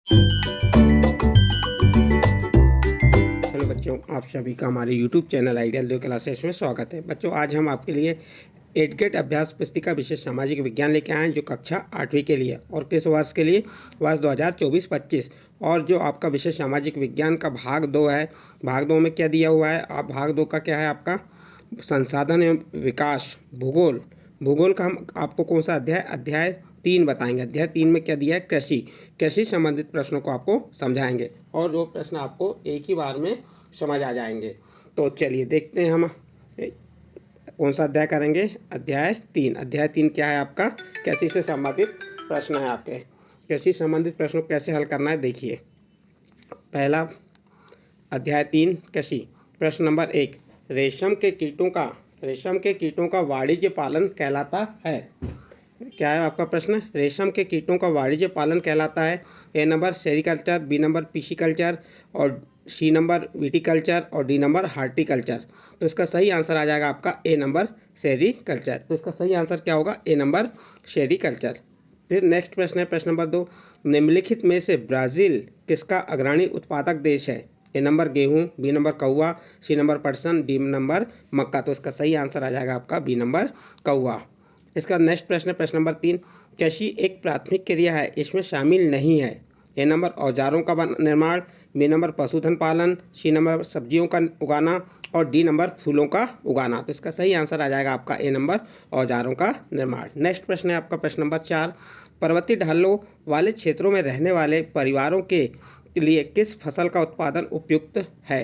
Hello बच्चों, आप सभी का हमारे यूट्यूब चैनल आइडियल 2 क्लासेस में स्वागत है। बच्चों, आज हम आपके लिए एडगेट अभ्यास पुस्तिका विषय सामाजिक विज्ञान लेके आए हैं, जो कक्षा 8वीं के लिए और किस वर्ष के लिए, वर्ष 2024-25। और जो आपका विषय सामाजिक विज्ञान का भाग 2 है, भाग 2 में क्या दिया हुआ है, आप भाग 2 का क्या है, आपका संसाधन एवं विकास, भूगोल। भूगोल का हम आपको कौन सा अध्याय 3 बताएंगे। अध्याय 3 में क्या दिया है, कृषि। कृषि संबंधित प्रश्नों को आपको समझाएंगे और जो प्रश्न आपको एक ही बार में समझ आ जाएंगे। तो चलिए देखते हैं हम कौन सा अध्याय करेंगे। अध्याय 3। अध्याय 3 क्या है आपका, कृषि से संबंधित प्रश्न है आपके। कृषि संबंधित प्रश्नों को कैसे हल करना है, देखिए। पहला, अध्याय 3 कृषि। प्रश्न नंबर 1, रेशम के कीटों का वाणिज्य पालन कहलाता है। क्या है आपका प्रश्न, रेशम के कीटों का वाणिज्य पालन कहलाता है। ए नंबर सेरिकल्चर, बी नंबर पिशिकल्चर और सी नंबर विटिकल्चर और डी नंबर हार्टिकल्चर। तो इसका सही आंसर आ जाएगा आपका ए नंबर सेरिकल्चर। तो इसका सही आंसर क्या होगा, ए नंबर सेरिकल्चर। फिर नेक्स्ट प्रश्न है प्रश्न नंबर 2, निम्नलिखित में से ब्राज़ील किसका अग्रणी उत्पादक देश है। ए नंबर गेहूं, बी नंबर कौवा, सी नंबर पटसन, डी नंबर मक्का। तो इसका सही आंसर आ जाएगा आपका बी नंबर कौवा। इसका नेक्स्ट प्रश्न है प्रश्न नंबर 3, कृषि एक प्राथमिक क्रिया है, इसमें शामिल नहीं है। ए नंबर औजारों का निर्माण, बी नंबर पशुधन पालन, सी नंबर सब्जियों का उगाना और डी नंबर फूलों का उगाना। तो इसका सही आंसर आ जाएगा आपका ए नंबर औजारों का निर्माण। नेक्स्ट प्रश्न है आपका प्रश्न नंबर 4, पर्वतीय ढालों वाले क्षेत्रों में रहने वाले परिवारों के लिए किस फसल का उत्पादन उपयुक्त है।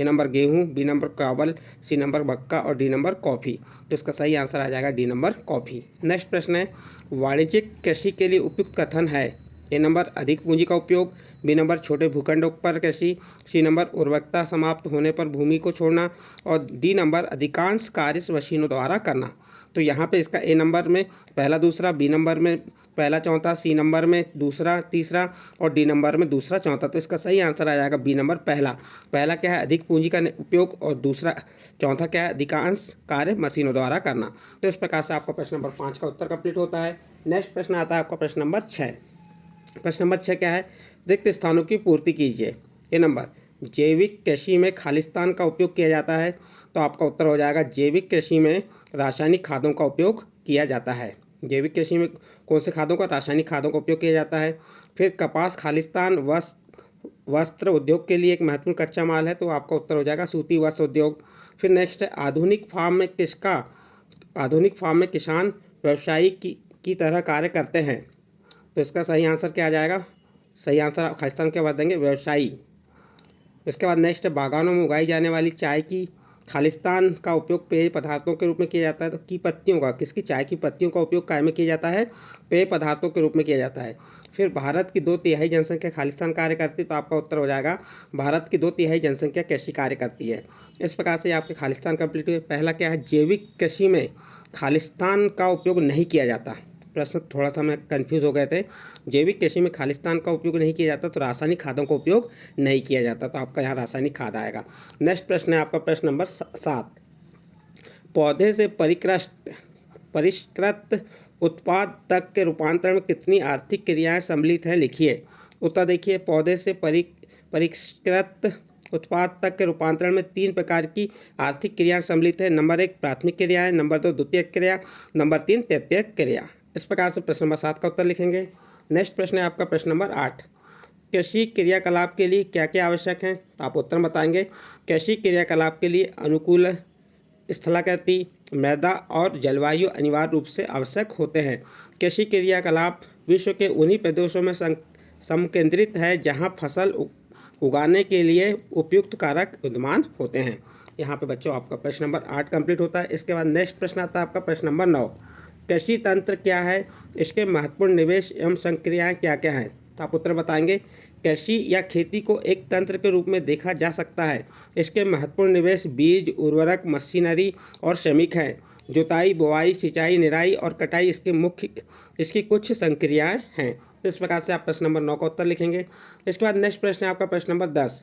ए नंबर गेहूं, बी नंबर चावल, सी नंबर मक्का और डी नंबर कॉफ़ी। तो इसका सही आंसर आ जाएगा डी नंबर कॉफ़ी। नेक्स्ट प्रश्न है, वाणिज्यिक कृषि के लिए उपयुक्त कथन है। ए नंबर अधिक पूंजी का उपयोग, बी नंबर छोटे भूखंडों पर कृषि, सी नंबर उर्वरकता समाप्त होने पर भूमि को छोड़ना और डी नंबर अधिकांश कार्य मशीनों द्वारा करना। तो यहाँ पे इसका ए नंबर में पहला दूसरा, बी नंबर में पहला चौथा, सी नंबर में दूसरा तीसरा और डी नंबर में दूसरा चौथा। तो इसका सही आंसर आ जाएगा बी नंबर पहला। पहला क्या है, अधिक पूंजी का उपयोग और दूसरा चौथा क्या है, अधिकांश कार्य मशीनों द्वारा करना। तो इस प्रकार से आपका प्रश्न नंबर 5 का उत्तर कंप्लीट होता है। नेक्स्ट प्रश्न आता है आपका प्रश्न नंबर 6। प्रश्न नंबर 6 क्या है, रिक्त स्थानों की पूर्ति कीजिए। ए नंबर जैविक कृषि में खालिस्तान का उपयोग किया जाता है। तो आपका उत्तर हो जाएगा जैविक कृषि में रासायनिक खादों का उपयोग किया जाता है। जैविक कृषि में कौन से खादों का, रासायनिक खादों का उपयोग किया जाता है। फिर कपास खालिस्तान वस्त्र उद्योग के लिए एक महत्वपूर्ण कच्चा माल है। तो आपका उत्तर हो जाएगा सूती वस्त्र उद्योग। फिर नेक्स्ट है, आधुनिक फार्म में किसान व्यवसायी की तरह कार्य करते हैं। तो इसका सही आंसर क्या आ जाएगा, सही आंसर खालिस्तान क्या बता देंगे, व्यवसायी। इसके बाद नेक्स्ट है, बागानों में उगाई जाने वाली चाय की खालिस्तान का उपयोग पेय पदार्थों के रूप में किया जाता है। तो की पत्तियों का, किसकी, चाय की पत्तियों का उपयोग काय में किया जाता है, पेय पदार्थों के रूप में किया जाता है। फिर भारत की 2/3 जनसंख्या खालिस्तान कार्य करती है। तो आपका उत्तर हो जाएगा भारत की 2/3 जनसंख्या कृषि कार्य करती है। इस प्रकार से आपके खालिस्तान कंप्लीट हुए। पहला क्या है, जैविक कृषि में खालिस्तान का उपयोग नहीं किया जाता। प्रश्न थोड़ा सा मैं कंफ्यूज हो गए थे। जैविक कृषि में खालिस्तान का उपयोग नहीं किया जाता, तो रासायनिक खादों का उपयोग नहीं किया जाता। तो आपका यहाँ रासायनिक खाद आएगा। नेक्स्ट प्रश्न है आपका प्रश्न नंबर 7, पौधे से परिष्कृत उत्पाद तक के रूपांतरण में कितनी आर्थिक क्रियाएं सम्मिलित हैं, लिखिए। उत्तर देखिए, पौधे से परिष्कृत उत्पाद तक के रूपांतरण में 3 प्रकार की आर्थिक क्रियाएं सम्मिलित है। नंबर 1 प्राथमिक क्रियाएं, नंबर 2 द्वितीयक क्रिया, नंबर 3 तृतीयक क्रिया। इस प्रकार से प्रश्न नंबर 7 का उत्तर लिखेंगे। नेक्स्ट प्रश्न है आपका प्रश्न नंबर 8, कृषि क्रियाकलाप के लिए क्या क्या आवश्यक हैं। तो आप उत्तर बताएंगे। कृषि क्रियाकलाप के लिए अनुकूल स्थलाकृति, मृदा और जलवायु अनिवार्य रूप से आवश्यक होते हैं। कृषि क्रियाकलाप विश्व के उन्हीं प्रदेशों में संकेंद्रित है जहां फसल उगाने के लिए उपयुक्त कारक विद्यमान होते हैं। यहाँ पे बच्चों आपका प्रश्न नंबर 8 कंप्लीट होता है। इसके बाद नेक्स्ट प्रश्न आता है आपका प्रश्न नंबर 9, कृषि तंत्र क्या है, इसके महत्वपूर्ण निवेश एवं संक्रियाएँ क्या क्या हैं। तो आप उत्तर बताएंगे। कृषि या खेती को एक तंत्र के रूप में देखा जा सकता है। इसके महत्वपूर्ण निवेश बीज, उर्वरक, मशीनरी और श्रमिक हैं। जुताई, बुआई, सिंचाई, निराई और कटाई इसकी कुछ संक्रियाएँ हैं। तो इस प्रकार से आप प्रश्न नंबर 9 का उत्तर लिखेंगे। इसके बाद नेक्स्ट प्रश्न है आपका प्रश्न नंबर 10,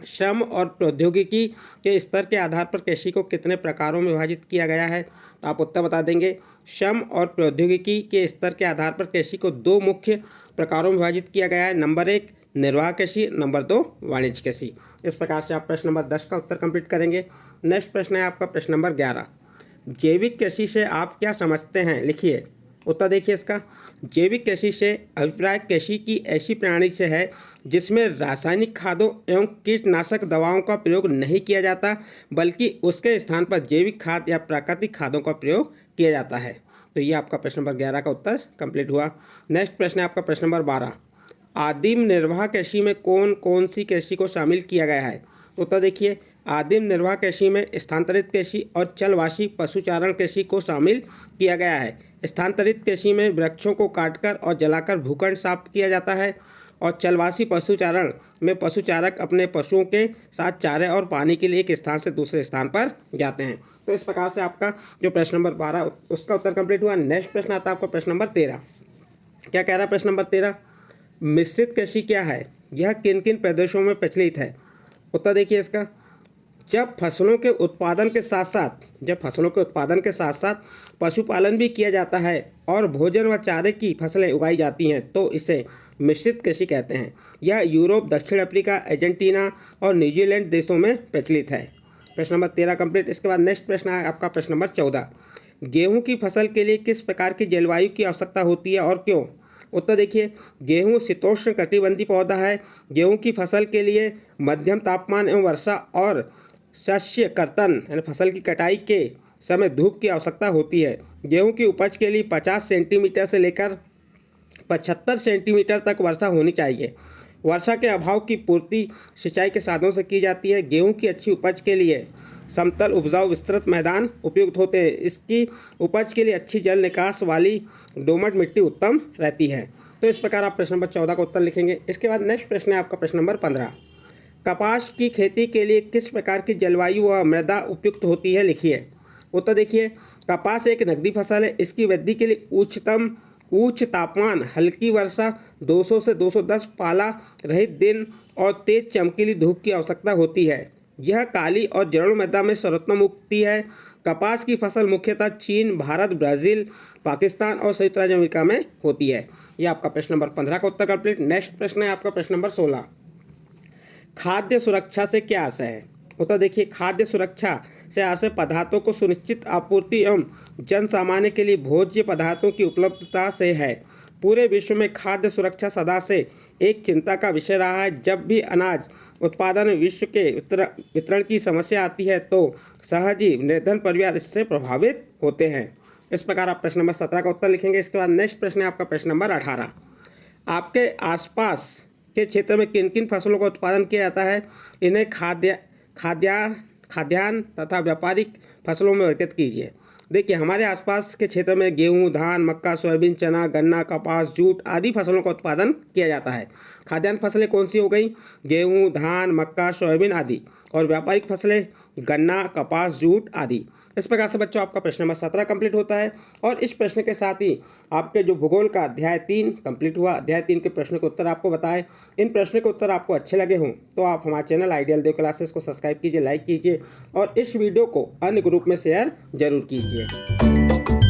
श्रम और प्रौद्योगिकी के स्तर के आधार पर कृषि को कितने प्रकारों में विभाजित किया गया है। तो आप उत्तर बता देंगे। श्रम और प्रौद्योगिकी के स्तर के आधार पर कृषि को 2 मुख्य प्रकारों में विभाजित किया गया है। नंबर 1 निर्वाह कृषि, नंबर 2 वाणिज्य कृषि। इस प्रकार से आप प्रश्न नंबर 10 का उत्तर कंप्लीट करेंगे। नेक्स्ट प्रश्न है आपका प्रश्न नंबर 11। जैविक कृषि से आप क्या समझते हैं, लिखिए। उत्तर देखिए इसका। जैविक कृषि से अभिप्राय कृषि की ऐसी प्रणाली से है जिसमें रासायनिक खादों एवं कीटनाशक दवाओं का प्रयोग नहीं किया जाता, बल्कि उसके स्थान पर जैविक खाद या प्राकृतिक खादों का प्रयोग किया जाता है। तो ये आपका प्रश्न नंबर 11 का उत्तर कंप्लीट हुआ। नेक्स्ट प्रश्न है आपका प्रश्न नंबर 12। आदिम निर्वाह कृषि में कौन कौन सी कृषि को शामिल किया गया है। उत्तर देखिए। आदिम निर्वाह कृषि में स्थानांतरित कृषि और चलवासी पशुचारण कृषि को शामिल किया गया है। स्थानांतरित कृषि में वृक्षों को काटकर और जलाकर भूखंड साफ किया जाता है, और चलवासी पशुचारण में पशुचारक अपने पशुओं के साथ चारे और पानी के लिए एक स्थान से दूसरे स्थान पर जाते हैं। तो इस प्रकार से आपका जो प्रश्न नंबर 12 उसका उत्तर कंप्लीट हुआ। नेक्स्ट प्रश्न आता है आपका प्रश्न नंबर 13। क्या कह रहा है प्रश्न नंबर 13? मिश्रित कृषि क्या है, यह किन किन प्रदेशों में प्रचलित है। उत्तर देखिए इसका। जब फसलों के उत्पादन के साथ साथ पशुपालन भी किया जाता है और भोजन व चारे की फसलें उगाई जाती हैं तो इसे मिश्रित कृषि कहते हैं। यह यूरोप, दक्षिण अफ्रीका, अर्जेंटीना और न्यूजीलैंड देशों में प्रचलित है। प्रश्न नंबर 13 कंप्लीट। इसके बाद नेक्स्ट प्रश्न है आपका प्रश्न नंबर 14। गेहूं की फसल के लिए किस प्रकार की जलवायु की आवश्यकता होती है और क्यों। उत्तर देखिए। गेहूं शीतोष्ण कटिबंधीय पौधा है। गेहूं की फसल के लिए मध्यम तापमान एवं वर्षा और शस्य कर्तन यानी फसल की कटाई के समय धूप की आवश्यकता होती है। गेहूं की उपज के लिए 50 सेंटीमीटर से लेकर 75 सेंटीमीटर तक वर्षा होनी चाहिए। वर्षा के अभाव की पूर्ति सिंचाई के साधनों से की जाती है। गेहूं की अच्छी उपज के लिए समतल उपजाऊ विस्तृत मैदान उपयुक्त होते हैं। इसकी उपज के लिए अच्छी जल निकास वाली दोमट मिट्टी उत्तम रहती है। तो इस प्रकार आप प्रश्न नंबर 14 का उत्तर लिखेंगे। इसके बाद नेक्स्ट प्रश्न है आपका प्रश्न नंबर 15। कपास की खेती के लिए किस प्रकार की जलवायु व मृदा उपयुक्त होती है, लिखिए। उत्तर देखिए। कपास एक नकदी फसल है। इसकी वृद्धि के लिए उच्च तापमान, हल्की वर्षा, 200 से 210 पाला रहित दिन और तेज चमकीली धूप की आवश्यकता होती है। यह काली और जलोढ़ मृदा में सर्वोत्तम उगती है। कपास की फसल मुख्यतः चीन, भारत, ब्राज़ील, पाकिस्तान और संयुक्त राज्य अमेरिका में होती है। यह आपका प्रश्न नंबर 15 का उत्तर कंप्लीट। नेक्स्ट प्रश्न है आपका प्रश्न नंबर 16। खाद्य सुरक्षा से क्या आशय है। उत्तर देखिए। खाद्य सुरक्षा से आशय पदार्थों को सुनिश्चित आपूर्ति एवं जन सामान्य के लिए भोज्य पदार्थों की उपलब्धता से है। पूरे विश्व में खाद्य सुरक्षा सदा से एक चिंता का विषय रहा है। जब भी अनाज उत्पादन में विश्व के वितरण की समस्या आती है तो सहज ही निर्धन परिवार इससे प्रभावित होते हैं। इस प्रकार आप प्रश्न नंबर 17 का उत्तर लिखेंगे। इसके बाद नेक्स्ट प्रश्न है आपका प्रश्न नंबर 18। आपके आसपास के क्षेत्र में किन किन फसलों का उत्पादन किया जाता है, इन्हें खाद्यान्न तथा व्यापारिक फसलों में वर्गीकृत कीजिए। देखिए, हमारे आसपास के क्षेत्र में गेहूं, धान, मक्का, सोयाबीन, चना, गन्ना, कपास, जूट आदि फसलों का उत्पादन किया जाता है। खाद्यान्न फसलें कौन सी हो गई? गेहूं, धान, मक्का, सोयाबीन आदि। और व्यापारिक फसलें गन्ना, कपास, जूट आदि। इस प्रकार से बच्चों आपका प्रश्न नंबर 17 कंप्लीट होता है। और इस प्रश्न के साथ ही आपके जो भूगोल का अध्याय 3 कंप्लीट हुआ। अध्याय 3 के प्रश्न के उत्तर आपको बताए। इन प्रश्न के उत्तर आपको अच्छे लगे हों तो आप हमारे चैनल आइडियल देव क्लासेस को सब्सक्राइब कीजिए, लाइक कीजिए और इस वीडियो को अन्य ग्रुप में शेयर जरूर कीजिए।